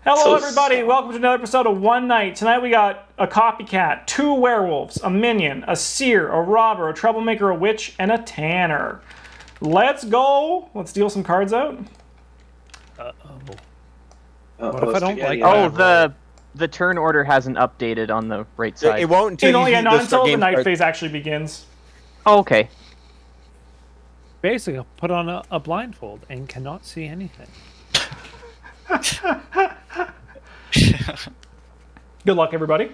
Hello, everybody. Welcome to another episode of One Night. Tonight we got a copycat, 2 werewolves, a minion, a seer, a robber, a troublemaker, a witch, and a tanner. Let's go. Let's deal some cards out. What if I don't like the turn order hasn't updated on the right side. It won't until not until the night phase actually begins. Oh, okay. Basically, I'll put on a blindfold and cannot see anything. Good luck, everybody.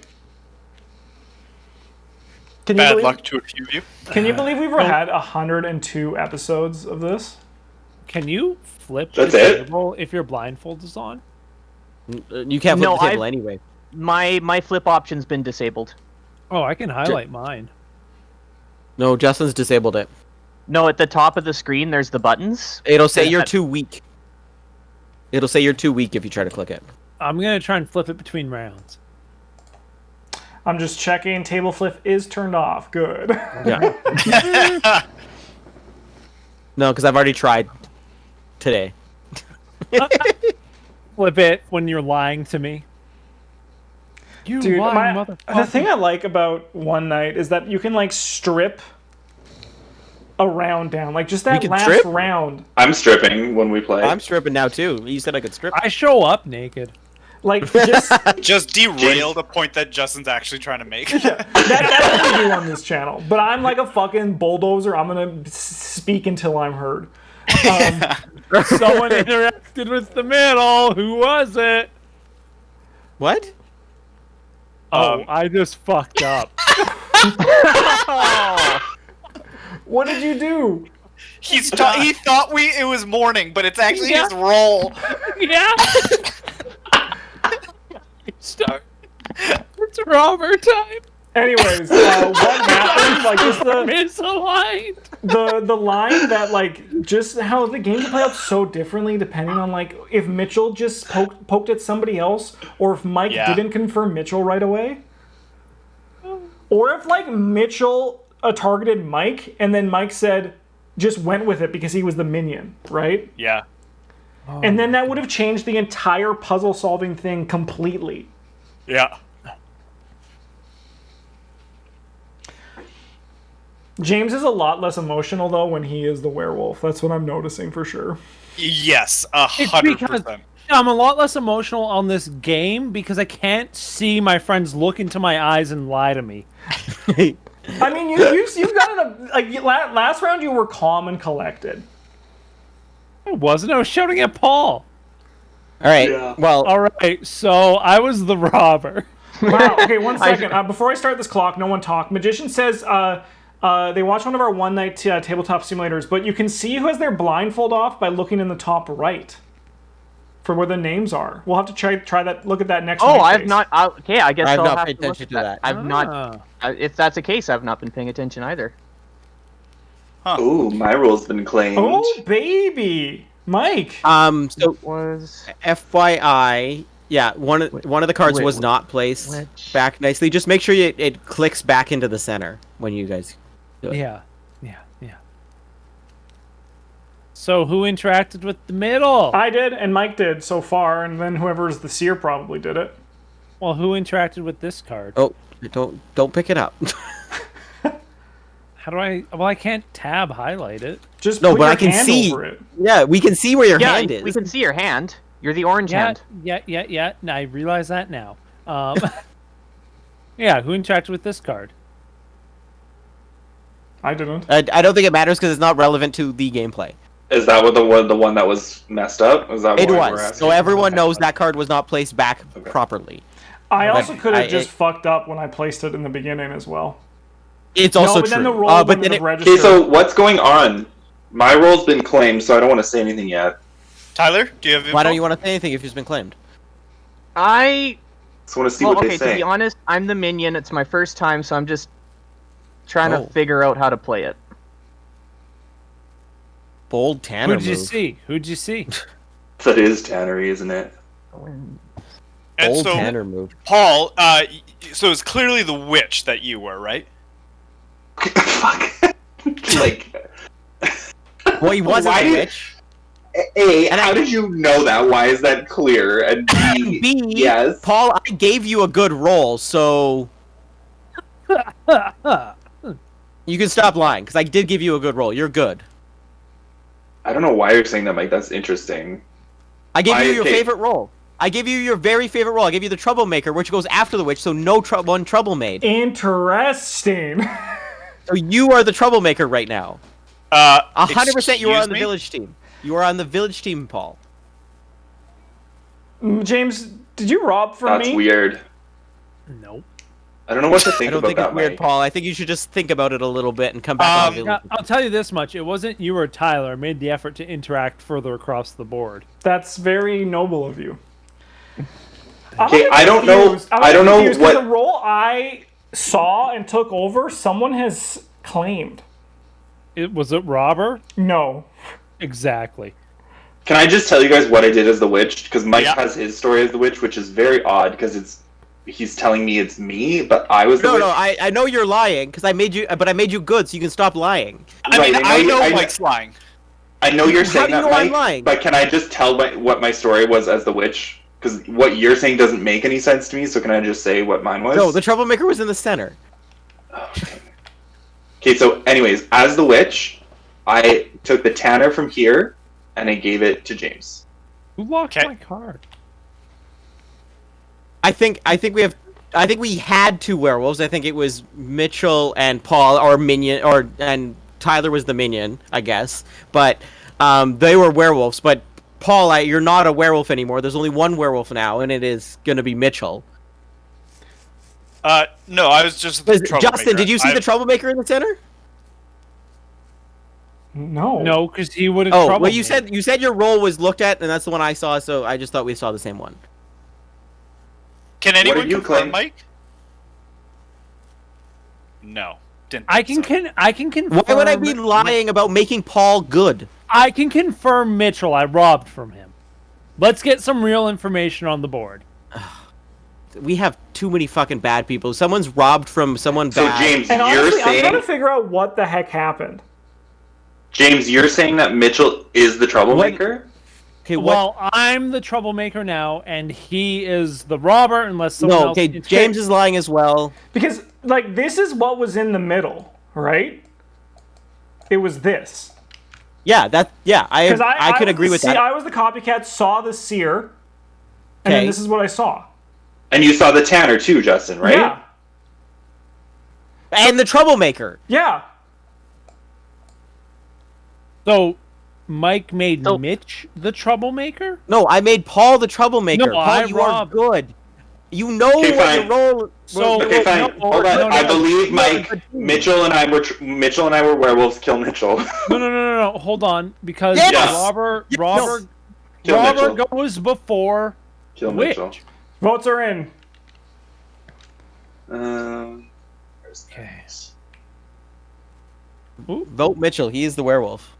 Bad luck to a few of you. Can you believe we've had 102 episodes of this? Can you flip That's the it? table if your blindfold is on? You can't flip the table anyway. My flip option's been disabled. Oh, I can highlight mine. No, Justin's disabled it. No, at the top of the screen, there's the buttons. It'll say you're too weak. It'll say you're too weak if you try to click it. I'm going to try and flip it between rounds. I'm just checking. Table flip is turned off. Good. Yeah. No, because I've already tried today. Flip it when you're lying to me. You Dude, lying motherfucker. the thing I like about One Night is that you can, like, strip a round down. Like, just that last strip? round. I'm stripping when we play. I'm stripping now too. You said I could strip. I show up naked. Like, just... Just derail the point that Justin's actually trying to make. that's what we do on this channel. But I'm like a fucking bulldozer. I'm going to speak until I'm heard. Someone interacted with the middle. Who was it? What? Oh, I just fucked up. What did you do? He thought it was morning, but it's actually his roll. Yeah. Start. It's robber time. Anyways, what happened? Like, just Misaligned. the line that, like, just how the game can play out so differently depending on, like, if Mitchell just poked at somebody else, or if Mike didn't confirm Mitchell right away, or if, like, Mitchell targeted Mike and then Mike just went with it because he was the minion, right? Yeah. And then that would have changed the entire puzzle solving thing completely. Yeah. James is a lot less emotional, though, when he is the werewolf. That's what I'm noticing for sure. Yes, It's because 100%. I'm a lot less emotional on this game because I can't see my friends look into my eyes and lie to me. I mean, you've got it. Like, last round, you were calm and collected. I wasn't. I was shouting at Paul. All right. Yeah. Well, All right, so I was the robber. Wow. Okay, one second. Before I start this clock, no one talk. Magician says they watched one of our One Night tabletop simulators, but you can see who has their blindfold off by looking in the top right for where the names are. We'll have to try that. Look at that next. Oh, night I've phase. not. Okay, I guess I've I'll not have paid to look attention at to that. that. I've not. If that's the case, I've not been paying attention either. Ooh, my roll's been claimed. Oh, baby, Mike. so Was FYI, yeah, one of the cards was not placed back nicely. Just make sure it clicks back into the center when you guys do it. Yeah. So who interacted with the middle? I did, and Mike did so far, and then whoever's the seer probably did it. Well, who interacted with this card? Oh, don't pick it up. How do I? Well, I can't tab highlight it. Just No, put but your I can hand see. over it. Yeah, we can see where your hand is. we can see your hand. You're the orange hand. Yeah. No, I realize that now. Yeah, who interacted with this card? I didn't. I don't think it matters because it's not relevant to the gameplay. Is that what the one that was messed up? Is that It why we're was. asking? So everyone knows that card was not placed back properly. I also could have I- just fucked up when I placed it in the beginning as well. It's also no, but true. then the roll But wouldn't then have it, registered. Okay, so what's going on? My roll's been claimed, so I don't want to say anything yet. Tyler, do you have info? why don't you want to say anything if it's been claimed? I Just want to see well, what okay. they To say. be honest, I'm the minion. It's my first time, so I'm just trying Oh. to figure out how to play it. Bold Tanner Who'd you move. see? Who'd you see? That is Tannery, isn't it? And Bold so, Tanner move. Paul, so it's clearly the witch that you were, right? Fuck. Like, Well, he wasn't Why a did- witch. A, how did you know that? Why is that clear? And B, yes. Paul, I gave you a good roll, so you can stop lying because I did give you a good roll. You're good. I don't know why you're saying that, Mike. That's interesting. I gave you your favorite roll. I gave you your very favorite roll. I gave you the troublemaker, which goes after the witch, so no one trouble made. Interesting. So you are the troublemaker right now. 100% you are on the village team. You are on the village team, Paul. James, did you rob from me? That's weird. Nope. I don't know what to think I don't about think that, it's weird, Mike. Paul. I think you should just think about it a little bit and come back on the village. I'll tell you this much. It wasn't you or Tyler made the effort to interact further across the board. That's very noble of you. Okay, I don't know. I don't know what the role I saw and took over. Someone has claimed. Was it robber? No. Exactly. Can I just tell you guys what I did as the witch? Because Mike has his story as the witch, which is very odd because he's telling me it's me, but I was the witch. No, I know you're lying because I made you, but I made you good, so you can stop lying. I know Mike's lying. I know you're saying that, I'm Mike, lying? but can I just tell what my story was as the witch? Because what you're saying doesn't make any sense to me, so can I just say what mine was? No, the troublemaker was in the center. Okay, so anyways, as the witch, I took the Tanner from here, and I gave it to James. Who locked my card? I think we had two werewolves. I think it was Mitchell and Paul, or minion, and Tyler was the minion, I guess. But they were werewolves. But Paul, you're not a werewolf anymore. There's only one werewolf now, and it is gonna be Mitchell. No, I was just the troublemaker. Justin, did you see the troublemaker in the center? No. No, because he would have. Oh, well, you said your roll was looked at, and that's the one I saw. So I just thought we saw the same one. Can anyone you confirm, claim? Mike? No. I can confirm. Why would I be lying about making Paul good? I can confirm Mitchell. I robbed from him. Let's get some real information on the board. We have too many fucking bad people. Someone's robbed from someone So bad. James, And you're honestly, I'm saying trying to figure out what the heck happened. James, you're saying that Mitchell is the troublemaker? Okay, well, I'm the troublemaker now, and he is the robber, unless someone else... okay, James is lying as well. Because, like, this is what was in the middle, right? It was this. Yeah, I could was agree with that. I was the copycat, saw the seer, and then this is what I saw. And you saw the Tanner too, Justin, right? Yeah. And the troublemaker. Yeah. So, Mike made Mitch the troublemaker? No, I made Paul the troublemaker. No, Paul, you are good. You know what fine. the role. So, Okay, fine. Hold on. I believe Mike, Mitchell and I were werewolves. Kill Mitchell. No. Hold on, because Yes! Robber Kill Mitchell. goes before Kill Witch. Mitchell. Votes are in. Okay. Vote Mitchell. He is the werewolf.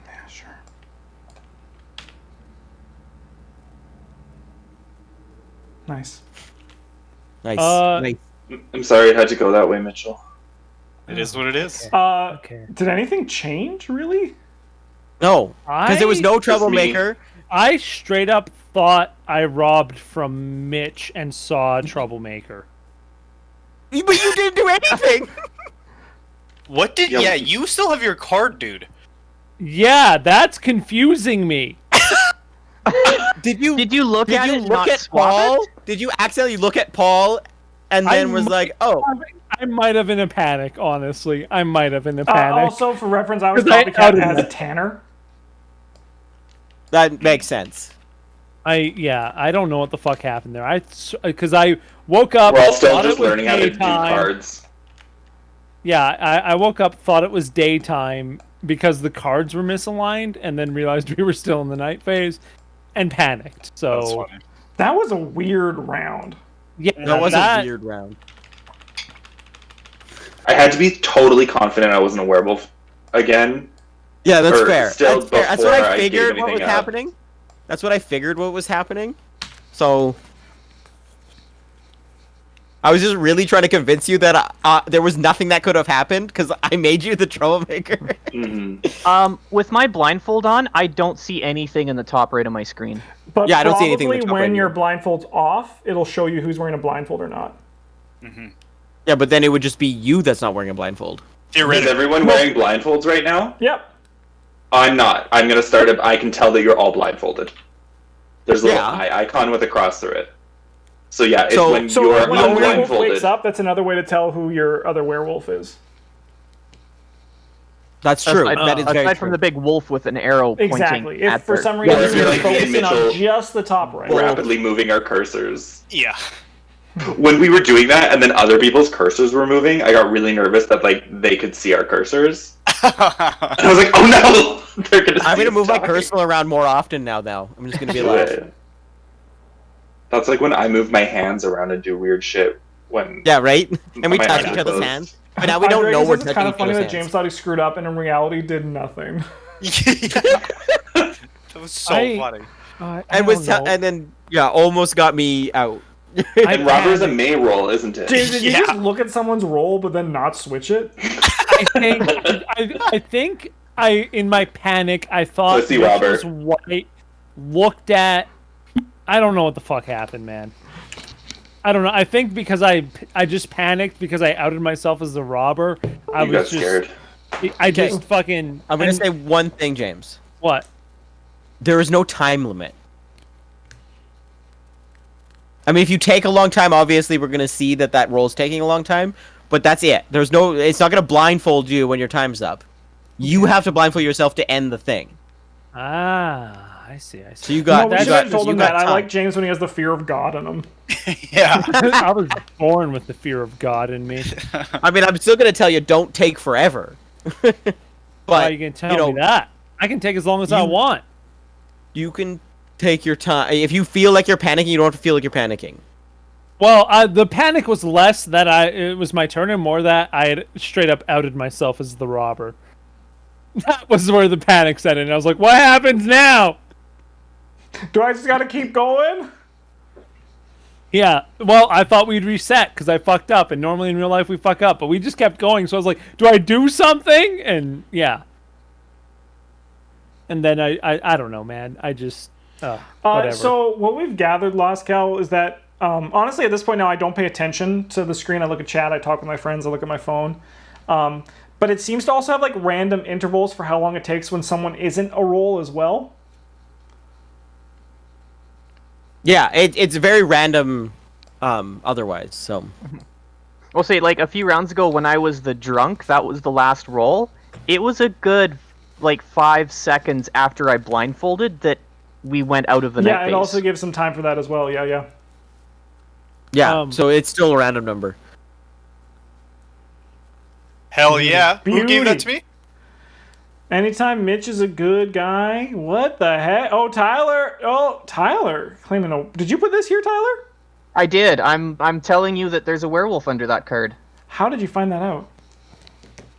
Yeah, sure. Nice. Nice. Nice. I'm sorry it had to go that way, Mitchell. It is what it is. Okay. Did anything change, really? No, because there was no troublemaker. I straight up thought I robbed from Mitch and saw a troublemaker. But you didn't do anything. What did? Yep. Yeah, you still have your card, dude. Yeah, that's confusing me. Did you look at it, not swap Paul? it? Did you accidentally look at Paul and then was like, "Oh"? I might have in a panic, honestly. I might have in a panic. Also, for reference, I was 'Cause I copycat outed as a it. Tanner. That makes sense. I don't know what the fuck happened there. Because I woke up. We're all still thought just it was learning how to do daytime. cards. Yeah, I woke up, thought it was daytime because the cards were misaligned, and then realized we were still in the night phase, and panicked. That's So funny. That was a weird round. yeah, That was a weird round. I had to be totally confident I wasn't a werewolf again. Yeah, that's Or fair. still That's fair. That's what before I I gave figured what was anything up. happening. That's what I figured what was happening. So I was just really trying to convince you that there was nothing that could have happened because I made you the troublemaker. With my blindfold on, I don't see anything in the top right of my screen. But Yeah, I don't see anything in the probably top right when your here. blindfold's off, it'll show you who's wearing a blindfold or not. Yeah, but then it would just be you that's not wearing a blindfold. Is Theoretically. everyone wearing blindfolds right now? Yep. I'm not. I'm gonna start it. I can tell that you're all blindfolded. There's a little Yeah. eye icon with a cross through it. So yeah, it's So- when So you're when a werewolf wakes unblindfolded. up, that's another way to tell who your other werewolf is. That's true. That is very Aside true. from the big wolf with an arrow pointing Exactly. at If for the- some Or reason if you're you're like me and focusing on Mitchell- just the top right. Rapidly moving our cursors. Yeah. When we were doing that, and then other people's cursors were moving, I got really nervous that like they could see our cursors. And I was like, "Oh no, they're gonna." I'm see gonna us move my talking." cursor around more often now. I'm just gonna be Do like, it. That's like when I move my hands around and do weird shit. When yeah, right. And we My touch eyes each are other's closed. hands, but now we don't Andre know says we're it's touching kind each of funny other's that James hands. thought he screwed up and in reality did nothing. That was so funny. And then almost got me out. and Robber's a May roll, isn't it? James, did you Yeah. just look at someone's roll but then not switch it? I think in my panic I thought Let's see, Robert. this was white. Looked at. I don't know what the fuck happened, man. I don't know. I think because I just panicked because I outed myself as the robber. I You got was just scared. I just fucking. I'm gonna and- say one thing, James. what? There is no time limit. I mean, if you take a long time, obviously we're gonna see that roll's taking a long time. But that's it. There's no. It's not gonna blindfold you when your time's up. You have to blindfold yourself to end the thing. Ah, I see. So you got. No, we you should got, have told you him got that. I time. like James when he has the fear of God in him. Yeah. I was born with the fear of God in me. I mean, I'm still gonna tell you, don't take forever. Why But are you gonna tell me that? I can take as long as I You- want. you can take your time. If you feel like you're panicking, you don't have to feel like you're panicking. Well, the panic was less that it was my turn and more that I had straight up outed myself as the robber. That was where the panic set in. I was like, what happens now? Do I just gotta keep going? Yeah, well, I thought we'd reset because I fucked up, and normally in real life we fuck up, but we just kept going, so I was like, do I do something? And yeah. And then I don't know, man. I just, whatever. So what we've gathered, Lost Cal, is that honestly at this point now I don't pay attention to the screen. I look at chat, I talk with my friends, I look at my phone. But it seems to also have like random intervals for how long it takes when someone isn't a roll as well. Yeah, it's very random. Otherwise, so We'll say, like, a few rounds ago when I was the drunk, that was the last roll. It was a good, like, 5 seconds after I blindfolded that we went out of the Yeah, night it phase. also gives some time for that as well. Yeah. yeah. So it's still a random number. Hell yeah. Who gave that to Beauty. me? Anytime Mitch is a good guy. What the heck? Oh, Tyler. Oh, Tyler. Claiming a... Did you put this here, Tyler? I did. I'm telling you that there's a werewolf under that card. How did you find that out?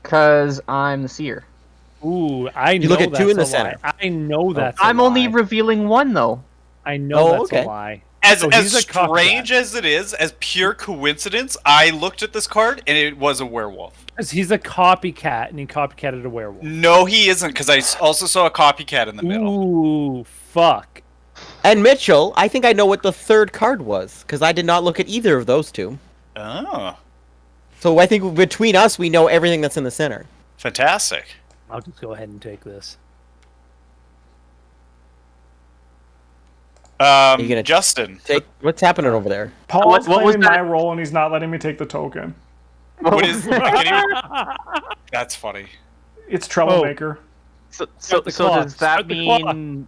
Because I'm the seer. Ooh, I know look at that's two in the a center. lie. I know that's a I'm only lie. revealing one, though. I know Oh, that's okay. a lie. As So he's a copycat. strange as it is, as pure coincidence, I looked at this card and it was a werewolf. 'Cause he's a copycat, and he copycatted a werewolf. No, he isn't, because I also saw a copycat in the middle. Ooh, fuck. And Mitchell, I think I know what the third card was because I did not look at either of those two. Oh, So I think between us, we know everything that's in the center. fantastic. I'll just go ahead and take this. you gonna- Justin, Take what's happening over there. Paul's what was claiming my that? role and he's not letting me take the token. what is? I can't even- That's funny. It's Troublemaker. So Start the clock. does that Start the clock. mean...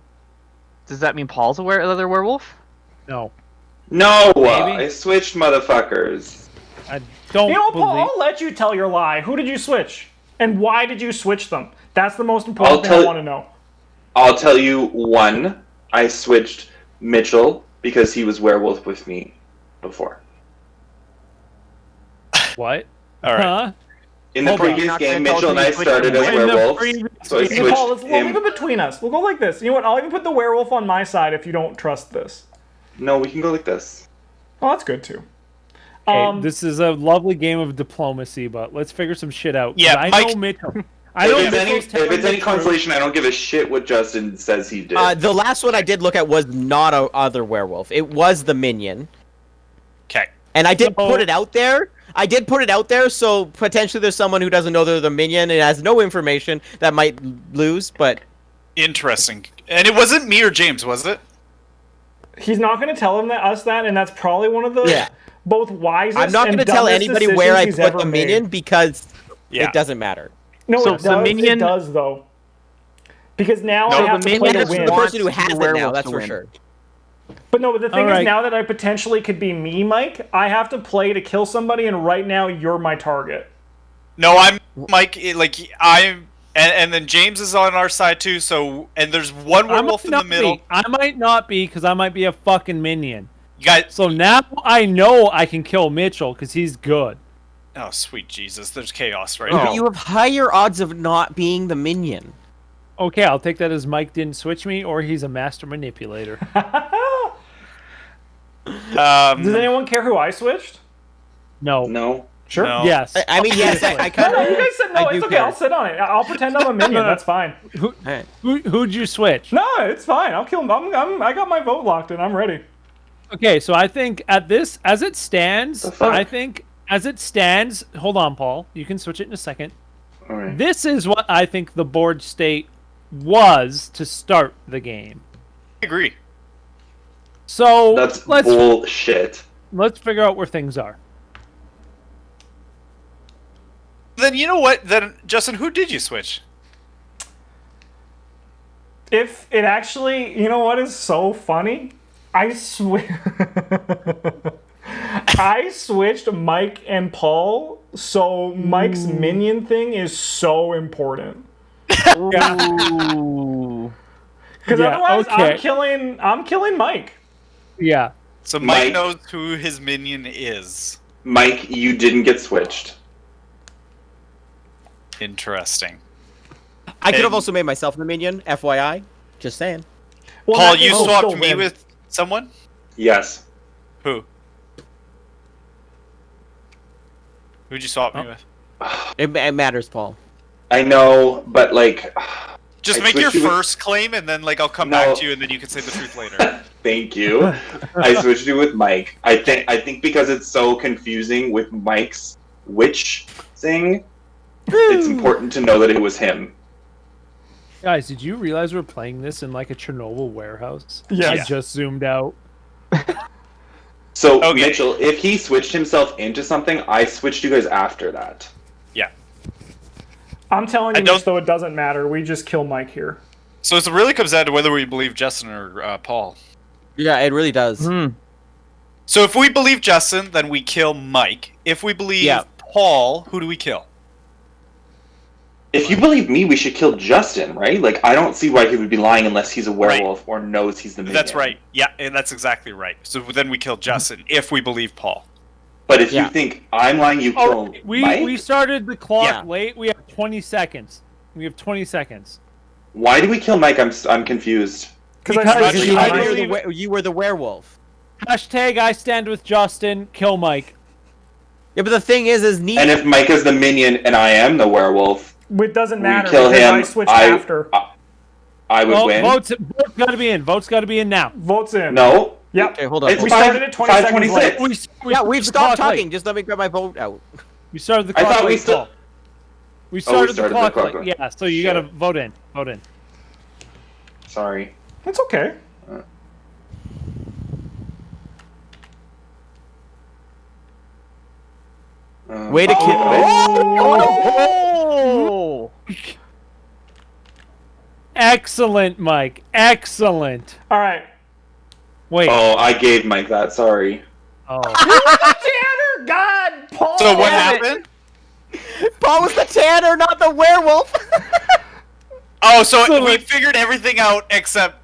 Does that mean Paul's another werewolf? No, No, Maybe. I switched, motherfuckers. I don't You know what, Paul? believe. I'll let you tell your lie. Who did you switch? And why did you switch them? That's the most important I'll thing I tell- want to know. I'll tell you one. I switched Mitchell because he was werewolf with me before. What? All right. Huh? In the Hold on. previous Not gonna game, tell Mitchell and me I which started one. as In the werewolves, previous so I game- Hey, Paul, switched we'll leave him. it between us. We'll go like this. You know what? I'll even put the werewolf on my side if you don't trust this. No, we can go like this. Oh, that's good too. This is a lovely game of diplomacy, but let's figure some shit out. 'Cause Yeah, I Mike- know Mitchell. I know If Mitchell's it's telling any the truth. consolation, I don't give a shit what Justin says he did. The last one I did look at was not a other werewolf. It was the minion. Okay. And I did So- put it out there. I did put it out there, so potentially there's someone who doesn't know they're the minion and has no information that might lose, but... Interesting. And it wasn't me or James, was it? He's not going to tell us that, and that's probably one of the Yeah. both wisest. I'm not going to tell anybody where I he's put ever the made. minion because Yeah. it doesn't matter. No, So it does. the minion- It does though, because now No, I the have to play minion to is win. The wants person who has the it now, werewolf that's to for win. sure. But no, but the thing is, Alright. now that I potentially could be me, Mike, I have to play to kill somebody, and right now you're my target. No, I'm Mike. And then James is on our side too. So, and there's one I werewolf might in the not middle. be. I might not be because I might be a fucking minion. You guys. So now I know I can kill Mitchell because he's good. Oh, sweet Jesus! There's chaos right But now. you have higher odds of not being the minion. Okay, I'll take that as Mike didn't switch me or he's a master manipulator. Does anyone care who I switced? No. No. Sure. No. Yes. I mean, yes, I No, kind no, you of... guys said no. I do It's okay. care. I'll sit on it. I'll pretend I'm a minion. That's fine. Alright. Who'd you switch? No, it's fine. I'll kill him. I got my vote locked in. I'm ready. Okay, so I think at this, as it stands, fuck? I think as it stands, hold on, Paul. You can switch it in a second. All right. This is what I think the board state was to start the game. I agree. So That's let's bullshit. figure out where things are. Then you know what? Then Justin, who did you switch? If it actually, you know what is so funny? I swear. I switched Mike and Paul, so Mike's minion thing is so important. Ooh. Because Yeah, otherwise, okay. I'm killing Mike. Yeah. So Mike Mike. knows who his minion is. Mike, you didn't get switched. Interesting. I could have And- also made myself the minion, FYI. Just saying. Well, Paul, that you means he'll swapped still me win. with someone? Yes. Who? Who'd you swap me with? It matters, Paul. I know, but like, Just I make your switched you with- first claim, and then I'll come No. back to you, and then you can say the truth later. thank you. I switched you with Mike. I think because it's so confusing with Mike's witch thing, it's important to know that it was him. Guys, did you realize we're playing this in like a Chernobyl warehouse? Yes. I just zoomed out. So Okay. Mitchell, if he switched himself into something, I switched you guys after that. Yeah. I'm telling I you, don't- Mitch, though, it doesn't matter. We just kill Mike here. So it really comes down to whether we believe Justin or Paul. Yeah, it really does. So if we believe Justin, then we kill Mike. If we believe Yeah. Paul, who do we kill? If you believe me, we should kill Justin, right? Like, I don't see why he would be lying unless he's a werewolf or knows he's the minion. That's right. Yeah, and that's exactly right. So then we kill Justin if we believe Paul. But if Yeah. you think I'm lying, you Oh, kill we Mike? started the clock Yeah. late. We have 20 seconds. We have 20 seconds. Why do we kill Mike? I'm confused. Because Because switched you you had Mike. to- You were the werewolf. Hashtag I stand with Justin. Kill Mike. Yeah, but the thing is neat. And if Mike is the minion and I am the werewolf, It doesn't we matter kill because him. I switched after. I would Well, win. votes got to be in. Votes got to be in now. Votes in. No, Yep. Okay, hold on. it's We five- started at 20 seconds 5:26. late. Yeah, we've the stopped clock late. talking. Just let me grab my vote out. We started the I clock thought we late, still- Paul. We started, started the the clock clock late. late. Yeah, so you got to vote in. Vote in. Sorry. It's okay. Way to kill. Oh! Excellent, Mike. Excellent. All right. Wait. Oh, I gave Mike that. Sorry. Oh. Tanner, God, Paul. So what damn it. happened? Paul was the tanner, not the werewolf. Oh, so So we like- figured everything out except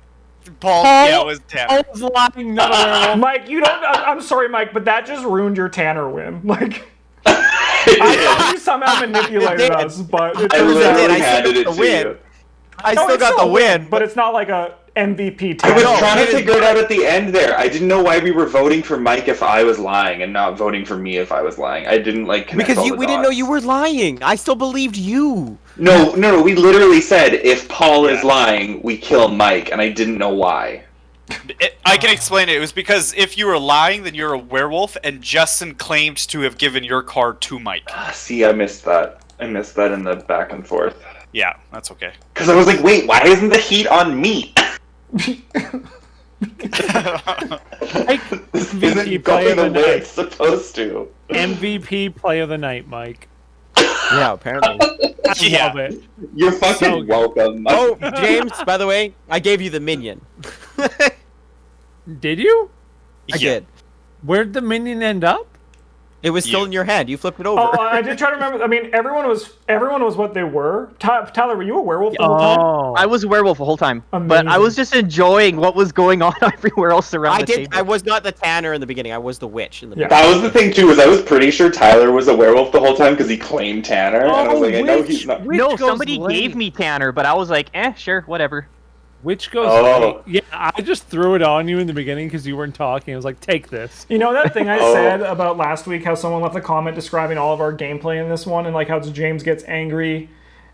Paul. Paul- Yeah, was Tanner. I was lying. Not a werewolf. Mike, you don't. I'm sorry, Mike, but that just ruined your Tanner win. Like, I know you somehow manipulated did. us, but it I turns literally out. I handed still it got to the win. you. I No, still it's got the win. but it's not like a MVP I was Tanner. trying to figure it out at the end there. I didn't know why we were voting for Mike if I was lying and not voting for me if I was lying. I didn't like connect Because all the we didn't know dots. you were lying. I still believed you. No. We literally said if Paul is lying, we kill Mike, and I didn't know why. I can explain it. It was because if you were lying, then you're a werewolf, and Justin claimed to have given your card to Mike. See, I missed that. I missed that in the back and forth. Yeah, that's okay. Because I was like, wait, why isn't the heat on me? Mike, This MVP isn't player going of the the way night. it's supposed to. MVP play of the night, Mike. Yeah, apparently. I Yeah. love it. You're fucking So- welcome. Oh, James, by the way, I gave you the minion. Did you? I did. Where'd the minion end up? It was still in your hand. You flipped it over. Oh, I did try to remember. I mean, everyone was what they were. Tyler, were you a werewolf the whole time? Oh, I was a werewolf the whole time, but I Amazing. was just enjoying what was going on everywhere else around I the did. table. I was not the Tanner in the beginning. I was the witch in the Yeah. That was the thing too. Was I was pretty sure Tyler was a werewolf the whole time because he claimed Tanner, and I was like, I know he's not. No, goes somebody late. gave me Tanner, but I was like, sure, whatever. Which goes Oh. late. Yeah, I just threw it on you in the beginning because you weren't talking. I was like, take this. You know that thing I Oh. said about last week, how someone left a comment describing all of our gameplay in this one, and like how James gets angry,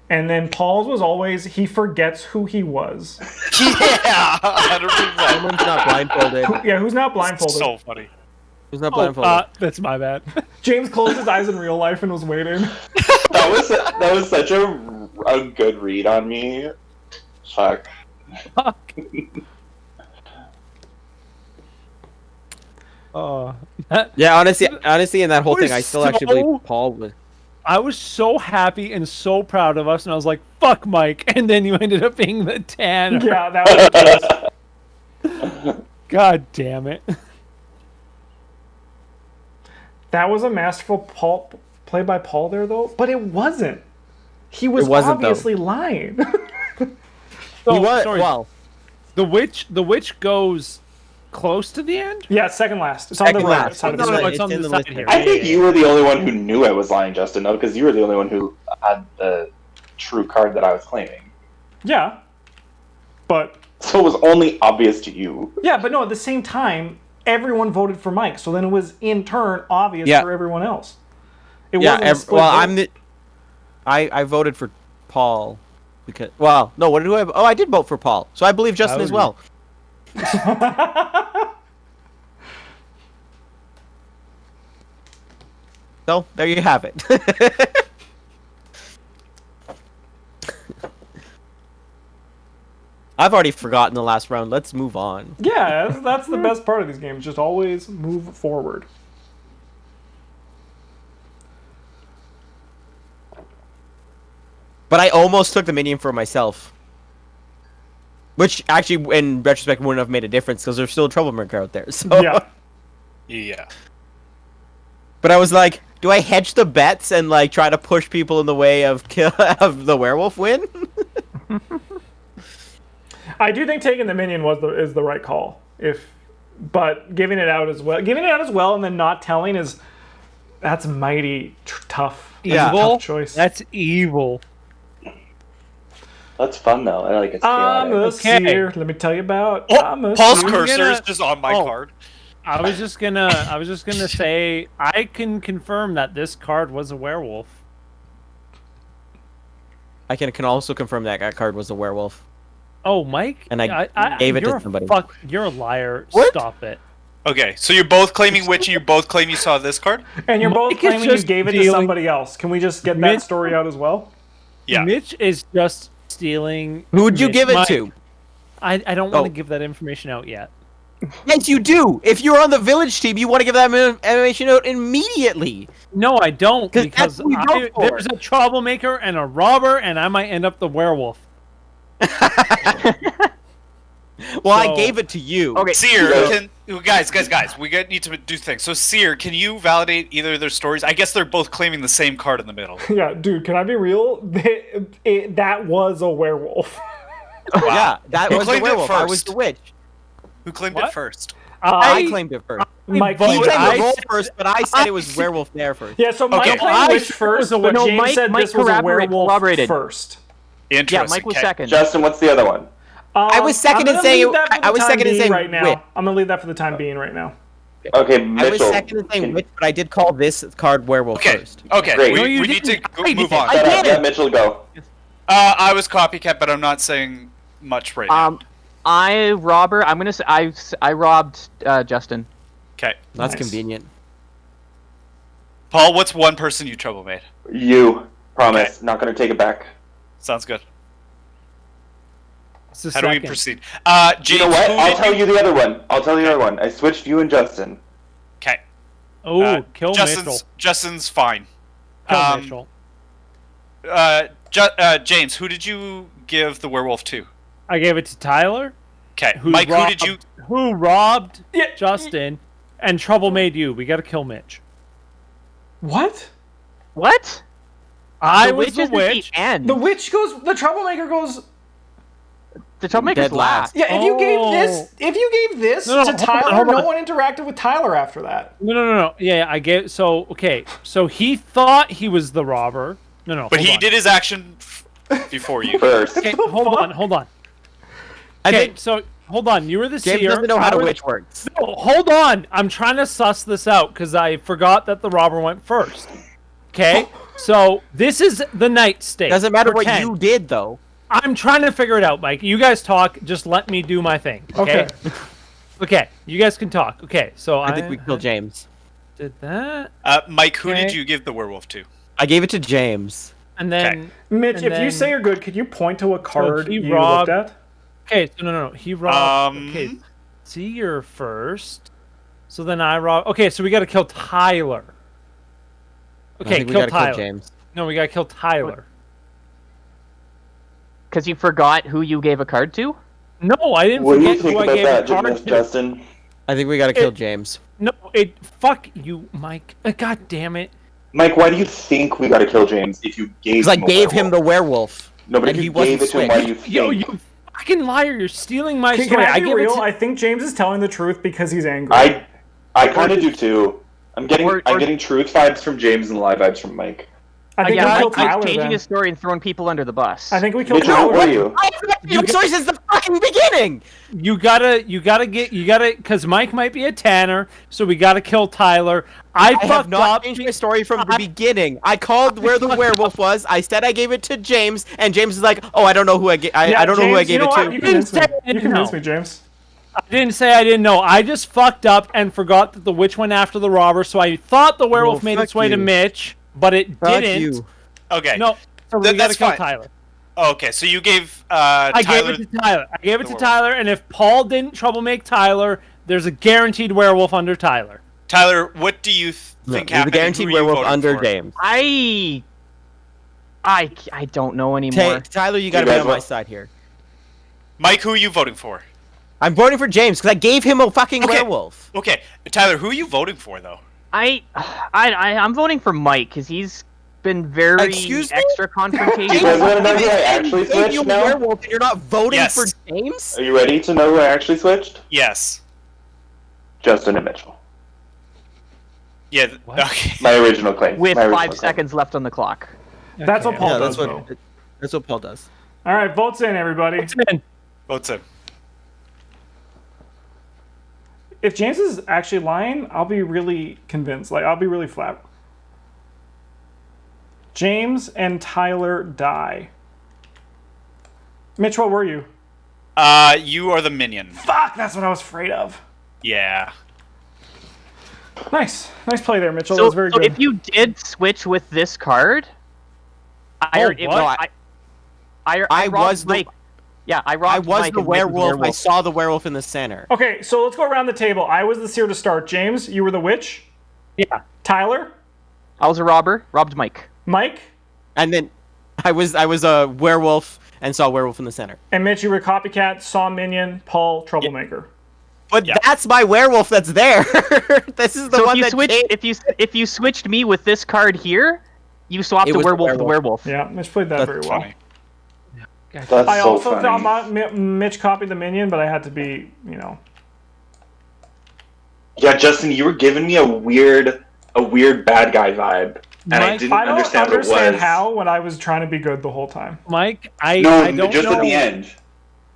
and then Paul's was always he forgets who he was. Yeah, 100%. Someone's not blindfolded. Yeah, who's not blindfolded? So funny. Who's not Oh, blindfolded? that's my bad. James closed his eyes in real life and was waiting. That was such a good read on me. Fuck. Fuck. Oh, Yeah, honestly, in that whole We're thing, I still actually so- believe Paul was. I was so happy and so proud of us, and I was like, "Fuck, Mike!" And then you ended up being the Tanner. Yeah, that was God damn it! that was a masterful play by Paul there though, but it wasn't. He was It wasn't, though. obviously lying. So, He was sorry, well. the witch goes close to the end. Yeah, second last. It's on the Second right. last. It's on No, the no, right. it's on in the the side list here. I think you were the only one who knew I was lying, Justin, though, because you were the only one who had the true card that I was claiming. Yeah, but So it was only obvious to you. yeah, but no. At the same time, everyone voted for Mike, so then it was in turn obvious Yeah. for everyone else. It Yeah. wasn't a split Well, vote. I'm the. I voted for Paul because. Well, no. What did I? Oh, I did vote for Paul. So I believe Justin as well. So there you have it. I've already forgotten the last round. Let's move on. Yeah, that's the best part of these games. Just always move forward. But I almost took the minion for myself. Which actually, in retrospect, wouldn't have made a difference because there's still a troublemaker out there. So. Yeah. Yeah. But I was like, do I hedge the bets and like try to push people in the way of of the werewolf win? I do think taking the minion is the right call. But giving it out as well, and then not telling that's mighty tough. That's a Evil. tough choice. That's evil. That's fun, though. I like it. I'm a Okay. seer. Let me tell you about. Oh, I'm a Paul's seer. cursor is just on my card. I was just gonna say I can confirm that this card was a werewolf. I can also confirm that card was a werewolf. Oh, Mike, And I gave it to you're somebody. You're a liar. What? Stop it. Okay, so you're both claiming witch, and you both claim you saw this card. And you're both Mike is claiming you just gave it to dealing- somebody else. Can we just get that Mitch- story out as well? Yeah. Mitch is just stealing. Who would you Mitch- give it Mike, to? I don't want Oh. to give that information out yet. Yes, you do. If you're on the village team, you want to give that animation out immediately. No, I don't 'Cause because that's what we vote for. there's a troublemaker and a robber, and I might end up the werewolf. Well, I So- gave it to you. Okay, Seer, Yeah. guys, we need to do things. So Seer, can you validate either of their stories? I guess they're both claiming the same card in the middle. Yeah, dude. Can I be real? That was a werewolf. Yeah, that Who was the claimed it werewolf. I was first? the witch. Who claimed What? it first? I claimed it first. Mike, voted- He claimed claimed it. the role first, but I said it was werewolf there first. Yeah, so Mike Okay. claimed I witch said it first, was a but werewolf. James No, said Mike this was a werewolf corroborated. first. Interesting. Yeah, Mike was Okay. second. Justin, what's the other one? I was second in saying right now. witch. I'm gonna leave that for the time being right now. Okay, I Mitchell. was second in saying witch, but I did call this card werewolf Okay. first. Okay. Great. No, you We need to didn't. go, I move did. on. I Shut up. did. Let Mitchell go. I was copycat, but I'm not saying much right now. I'm gonna say I robbed Justin. Okay. That's Nice. convenient. Paul, what's one person you trouble made? You. Promise. Not gonna take it back. Sounds good. It's the How do we second. proceed? James, You know what? who I'll did tell you the other one. I switched you and Justin. Okay. Oh, kill Mitchell. Justin's fine. Kill Mitchell. James, who did you give the werewolf to? I gave it to Tyler. Okay. Who Mike, robbed, who did you? Who robbed Yeah. Justin, and trouble made you. We got to kill Mitch. What? What? I The was witch the is at the witch. end. The witch goes. The troublemaker goes. The troublemaker's Dead last. last. Yeah, if you gave this No, to hold on, Tyler, hold no on. one interacted with Tyler after that. No. Yeah, I gave. So okay. So he thought he was the robber. No. But hold he on. did his action before you. First. Okay, hold on. I Okay, think so hold on. You were the James seer. doesn't know how to Tyler- witch works. No, hold on. I'm trying to suss this out because I forgot that the robber went first. Okay, so this is the night state. Doesn't matter what Pretend. you did, though. I'm trying to figure it out, Mike. You guys talk. Just let me do my thing. Okay. Okay. You guys can talk. Okay. So I think we killed James. did that, Mike, who did Okay. you give the werewolf to? I gave it to James. and then Okay. Mitch, And if you then- say you're good, could you point to a card he you robbed- looked at? okay. So no. He robbed. Um, Okay. See, you're first. So then I rob. Okay. So we got to kill Tyler. I Okay. think we Kill gotta Tyler. kill James. No, we got to kill Tyler. Because you forgot who you gave a card to? No, I didn't What do you forget think who I about gave that, the card to. Justin? I think we gotta kill James. No, fuck you, Mike. God damn it. Mike, why do you think we gotta kill James if you gave Because I him a gave him the werewolf? werewolf. No, but and if he you wasn't gave it to him, why do you think? Yo, you fucking liar! You're stealing my Can story. I be give real? it to. I think James is telling the truth because he's angry. I kind of do too. I'm getting Or- I'm getting truth vibes from James and lie vibes from Mike. I think Yeah, we Mike, killed Mike's Tyler changing then. his story and throwing people under the bus. I think we killed Mitchell, Tyler. where were you? I've been your story since the fucking beginning. You gotta, because Mike might be a tanner, so we gotta kill Tyler. I I have fucked not up. changed my story from the beginning. I called where the werewolf was. I said I gave it to James, and James is like, "Oh, I don't know who I gave. I don't know who I James, you gave know it what? to." You convinced me. Didn't say You no. convinced me, James. I didn't say I didn't know. I just fucked up and forgot that the witch went after the robber, so I thought the werewolf Well, made its fuck way to you. Mitch, but it Fuck didn't. you. Okay. No, so we gotta That's kill fine. Tyler. Okay, so you gave I Tyler. gave it to Tyler. I gave it to werewolf. Tyler, and if Paul didn't trouble make Tyler, there's a guaranteed werewolf under Tyler. Tyler, what do you think The happened? and guaranteed who are you werewolf voting under for? James. I don't know anymore. Tyler, you gotta You be guys on my want- side here. Mike, who are you voting for? I'm voting for James because I gave him a fucking Okay. werewolf. Okay, Tyler, who are you voting for though? I'm voting for Mike because he's been very Excuse me? extra You guys confrontational. want to know who I actually Gave you switched a now? werewolf and you're not voting Yes. for James? Are you ready to know who I actually switched? Yes. Justin and Mitchell. Yeah. Okay. My original claim. With My original 5 claim. seconds left on the clock. That's what Paul Yeah, does, that's though. what Paul does. All right, votes in, everybody. Votes in. If James is actually lying, I'll be really convinced. Like, I'll be really flat. James and Tyler die. Mitch, what were you? You are the minion. Fuck, that's what I was afraid of. Yeah. Nice play there, Mitchell. that So, was very so good. if you did switch with this card, Oh, what? I robbed was the- Mike. Yeah, I robbed I was Mike the and Mike was werewolf. I saw the werewolf in the center. Okay, so let's go around the table. I was the seer to start. James, you were the witch. Yeah. Tyler, I was a robber. Robbed Mike. Mike, And then I was a werewolf and saw a werewolf in the center. and Mitch, you were copycat, saw minion, Paul, troublemaker. But Yeah. that's my werewolf that's there. This is the So one if you that switched, came. if you switched me with this card here, you swapped It the was the werewolf with the werewolf. werewolf. Yeah, Mitch played that That's very well. Funny. That's I so also funny. thought Mitch copied the minion, but I had to be, Yeah, Justin, you were giving me a weird bad guy vibe, and I Mike, didn't I don't understand what it understand was. how when I was trying to be good the whole time. Mike, I No, don't just know. at the end.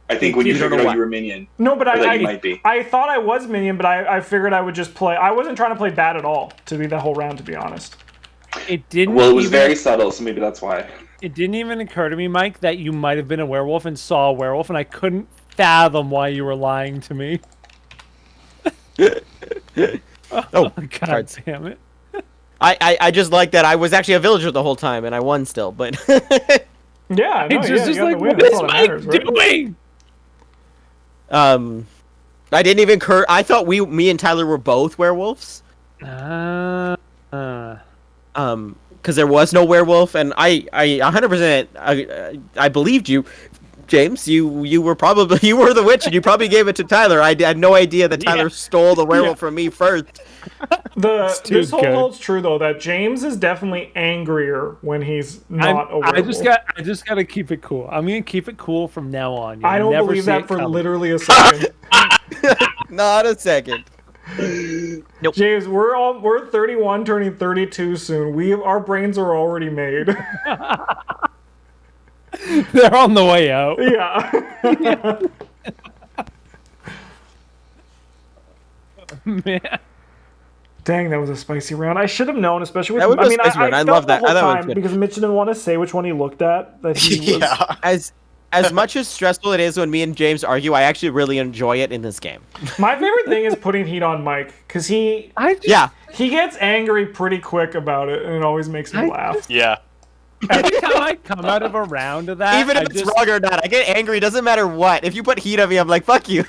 I think when you You don't figured know out what? you were minion. No, but Or that you might be. I thought I was minion, but I figured I would just play. I wasn't trying to play bad at all to be the whole round, to be honest. It didn't. Well, it was even, very subtle, so maybe that's why. It didn't even occur to me, Mike, that you might have been a werewolf and saw a werewolf, and I couldn't fathom why you were lying to me. Oh, God cards. damn it! I just like that I was actually a villager the whole time and I won still, but Yeah, no, It's yeah, just you got like, the win. what That's is all that Mike matters, right? doing? I didn't even I thought me and Tyler were both werewolves. Uh, Because there was no werewolf, and I 100% I believed you, James. You were probably the witch, and you probably gave it to Tyler. I had no idea that Tyler stole the werewolf from me first. This whole good. holds true though that James is definitely angrier when he's not a werewolf. I just gotta keep it cool. I'm gonna keep it cool from now on. You'll I don't never believe see that it for coming. literally a second. Not a second. James, we're 31, turning 32 soon. Our brains are already made. They're on the way out. Yeah. Man. Dang, that was a spicy round. I should have known, especially with. That was I a mean, spicy round. I felt love the that. whole I thought it was time good. because Mitch didn't want to say which one he looked at. That he was. Yeah. As much as stressful it is when me and James argue, I actually really enjoy it in this game. My favorite thing is putting heat on Mike because he Yeah. gets angry pretty quick about it, and it always makes me laugh. Yeah. Every time I come out of a round of that, Even if I it's just, wrong or not, I get angry. Doesn't matter what. If you put heat on me, I'm like, fuck you.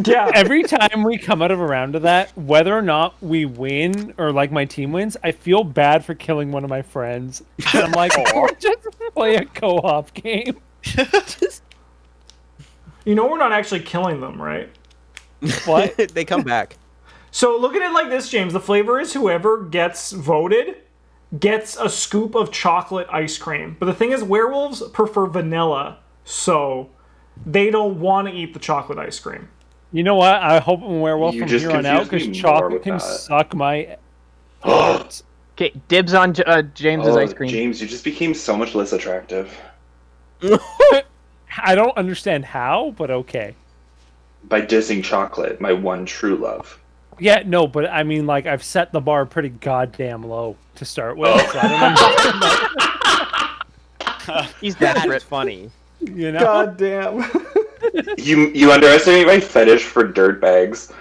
Yeah. every time we come out of a round of that, whether or not we win or like my team wins, I feel bad for killing one of my friends. And I'm like, just play a co-op game. You know we're not actually killing them, right? What? They come back. So look at it like this, James. The flavor is whoever gets voted gets a scoop of chocolate ice cream. But the thing is, werewolves prefer vanilla, so they don't want to eat the chocolate ice cream. You know what? I hope I'm a werewolf You from just here on out confused me because more chocolate with can that. suck my heart. Okay, dibs on James's ice cream. James, you just became so much less attractive. I don't understand how, but okay. By dissing chocolate, my one true love. Yeah, no, but I mean, like, I've set the bar pretty goddamn low to start with, so I don't understand, He's That's desperate. funny. you know? God damn. You underestimate my fetish for dirt bags.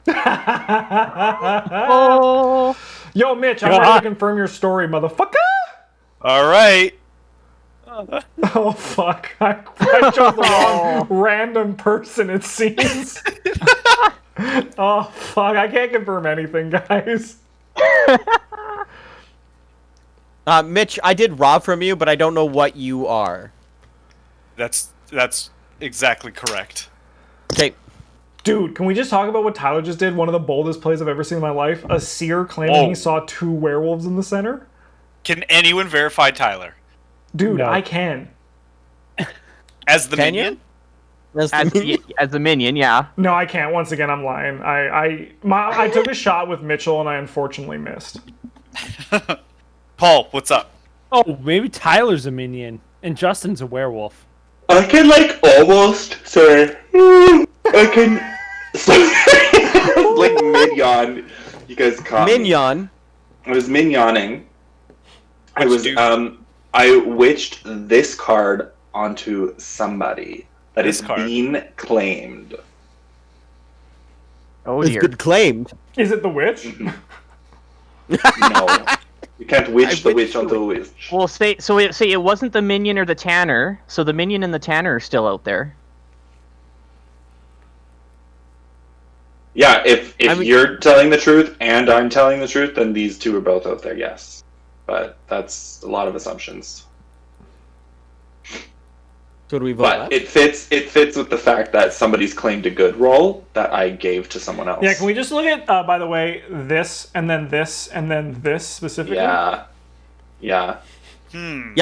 Oh, Yo, Mitch, I'm Yeah. ready to confirm your story, motherfucker. All right. Oh fuck! I chose the wrong random person. It seems. Oh fuck! I can't confirm anything, guys. Mitch, I did rob from you, but I don't know what you are. That's exactly correct. Okay. Dude, can we just talk about what Tyler just did? One of the boldest plays I've ever seen in my life. A seer claiming he saw 2 werewolves in the center. Can anyone verify Tyler Dude, No. I can. as the Can you? minion? That's as a minion, yeah. No, I can't. Once again, I'm lying. I took a shot with Mitchell and I unfortunately missed. Paul, what's up? Oh, maybe Tyler's a minion and Justin's a werewolf. I can almost. Sorry. I can. Like mid-yawn. You guys caught me. Mignon. I was minioning. I What'd was you do? I witched this card onto somebody that This is card? being claimed. Oh It's dear. good claimed. Is it the witch? No. You can't witch I the witched witch onto a witch. Well, say it wasn't the minion or the tanner, so the minion and the tanner are still out there. Yeah, if I mean- you're telling the truth and I'm telling the truth, then these two are both out there, yes. But that's a lot of assumptions. So do we vote But left? it fits with the fact that somebody's claimed a good role that I gave to someone else. Yeah, can we just look at, by the way, this, and then this, and then this specifically? Yeah. Yeah, I'm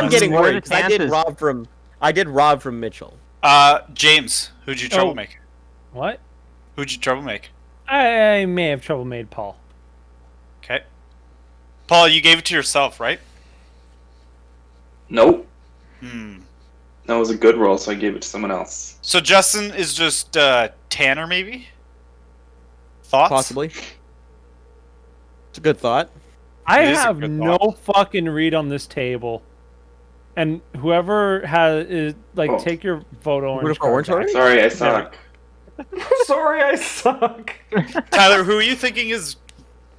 getting What are worried the 'cause I did chances? rob from Mitchell. James, who'd you trouble make? What? Who'd you trouble make? I may have trouble made Paul. Okay. Paul, you gave it to yourself, right? Nope. Hmm. That was a good roll, so I gave it to someone else. So Justin is just Tanner, maybe? Thoughts? Possibly. It's a good thought. I It is a have good no thought. fucking read on this table. And whoever has Oh. take your vote orange. for orange card already? back. Sorry, I suck. Sorry, I suck. Tyler, who are you thinking is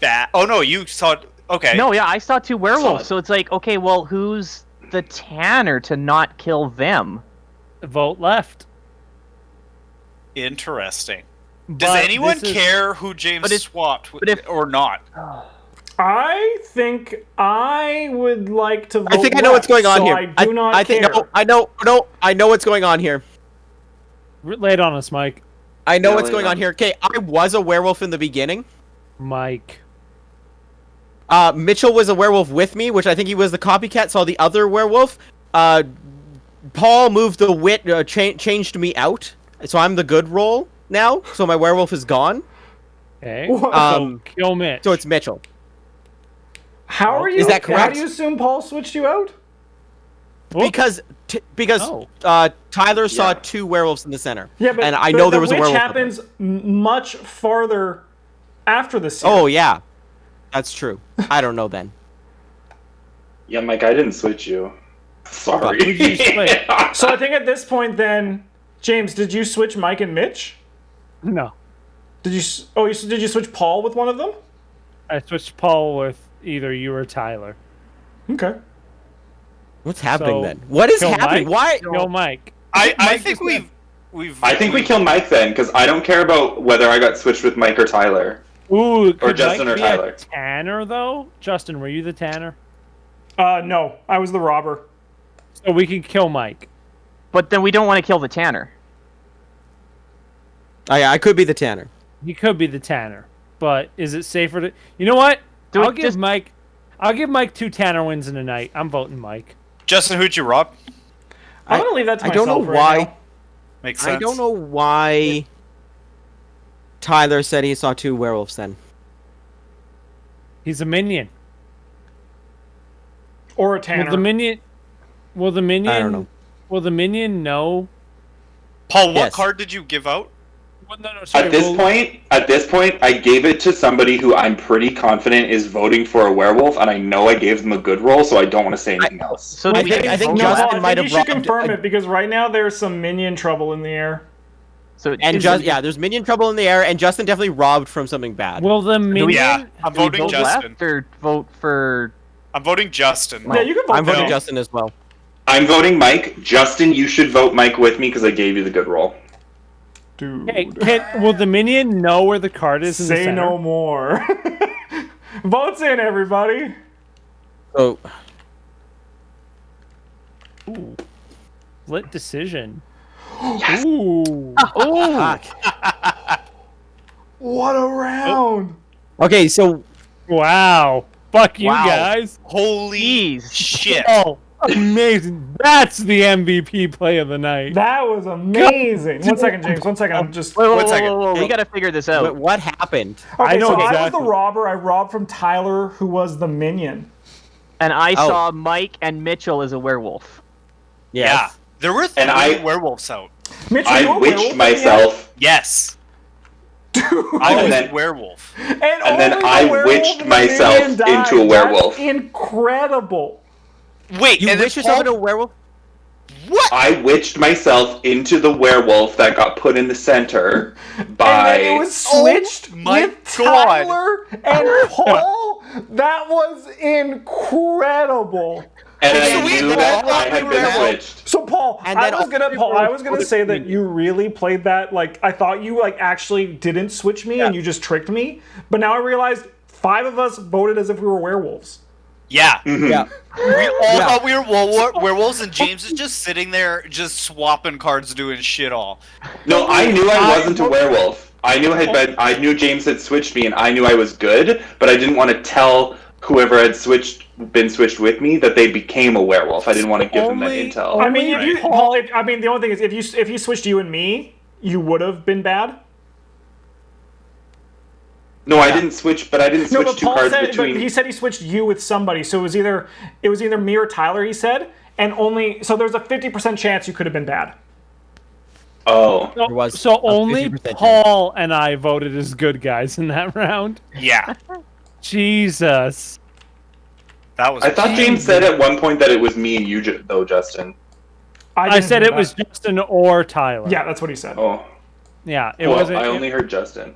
bad? Oh no, you saw it. Okay. No, yeah, I saw 2 werewolves, Solid. so it's like, okay, well, who's the Tanner to not kill them? Vote left. Interesting. Does But anyone this is- care who James but if- swapped with, but if- or not? I think I would like to vote I think I know what's going on so here. I do not I think care. I know what's going on here. Lay it on us, Mike. I know Yeah, what's lay going it on on. here. Okay, I was a werewolf in the beginning. Mike. Mitchell was a werewolf with me, which I think he was the copycat, saw the other werewolf. Paul moved the wit, changed me out, so I'm the good role now, so my werewolf is gone. Okay. Um, Kill Mitch. So it's Mitchell. How are you? Is that How correct? do you assume Paul switched you out? Whoop. Because Oh. Tyler saw Yeah. 2 werewolves in the center. Yeah, but and I know there was a witch werewolf. happens much farther after the seer. Oh yeah, that's true. I don't know then. Yeah, Mike, I didn't switch you. Sorry. Who'd you switch? So I think at this point, then, James, did you switch Mike and Mitch? No. Did you? Did you switch Paul with one of them? I switched Paul with either you or Tyler. Okay. What's happening So, then? What is kill happening? Mike? Why? Kill Mike. I Mike think is we've. I think we kill Mike then, because I don't care about whether I got switched with Mike or Tyler. Ooh, could Justin Mike or be Tyler. a Tanner though? Justin, were you the Tanner? No, I was the robber. So we can kill Mike. But then we don't want to kill the Tanner. I could be the Tanner. He could be the Tanner, but is it safer to? You know what? Do I'll it give just- Mike. I'll give Mike 2 Tanner wins in a night. I'm voting Mike. Justin, who'd you rob? I'm gonna leave that to I myself. don't know right why. now. Makes sense. I don't know why Tyler said he saw 2 werewolves then. He's a minion. Or a Tanner. Will the minion? Will the minion? I don't know. Will the minion know? Paul, what Yes. card did you give out? Well, no, sorry, At this point, I gave it to somebody who I'm pretty confident is voting for a werewolf, and I know I gave them a good roll, so I don't want to say anything else. So I do we think- get I think vote No, on Justin that? I might think have you should robbed confirm it because right now there's some minion trouble in the air. So And is just it- yeah, there's minion trouble in the air, and Justin definitely robbed from something bad. Will the minion? Yeah, I'm do we voting vote Justin. left or vote for? I'm voting Justin. Yeah, you can vote I'm voting no. Justin as well. I'm voting Mike. Justin, you should vote Mike with me because I gave you the good roll. Dude. Hey, will the minion know where the card is in the Say center? no more. Votes in, everybody. So Split decision. Ooh. Oh, What a round. okay, so Wow. Fuck you Wow. guys. Holy jeez. shit! Oh, amazing. That's the MVP play of the night. That was amazing. 1 second, James. 1 second. I'm just. Wait, whoa, One whoa, second. whoa, whoa, we gotta figure this out. what happened? Okay, I know so I was exactly. the robber. I robbed from Tyler, who was the minion. And I Oh. saw Mike and Mitchell as a werewolf. Yeah, there were 3 And I- werewolves out. Mitch, I were you a witched werewolf myself, Yes, Dude. I was then- a werewolf. And then only I the werewolf witched and the myself minion died. into a werewolf. That's incredible. Wait, You and then wish yourself Paul- into a werewolf? What? I witched myself into the werewolf that got put in the center by. And then it was switched my with God. Tyler and Paul. That was incredible. And So I we knew all that thought I we had were been out. switched. So Paul, And I then was all gonna three Paul, I was gonna voted say that minion. you really played that. Like I thought you like actually didn't switch me and you just tricked me. But now I realized 5 of us voted as if we were werewolves. Yeah, Yeah. we all Yeah. thought we were werewolves, and James is just sitting there, just swapping cards, doing shit all. No, I knew I wasn't a werewolf. I knew James had switched me, and I knew I was good, but I didn't want to tell whoever had been switched with me that they became a werewolf. I didn't want to give them that Only- intel. I mean, if you, Right. Paul, I mean, the only thing is, if you switched you and me, you would have been bad. No, I didn't switch, but I didn't No, switch but 2 Paul cards said, between. but he said he switched you with somebody, so it was either me or Tyler. He said, and so there's a 50% chance you could have been bad. Oh. So, There was so a only 50% Paul and I voted as good guys in that round. Yeah, Jesus. that was. I thought James said at one point that it was me and you, though, Justin. I didn't said hear it was that. Justin or Tyler. Yeah, that's what he said. Oh. Yeah, it Well, wasn't. I only heard Justin.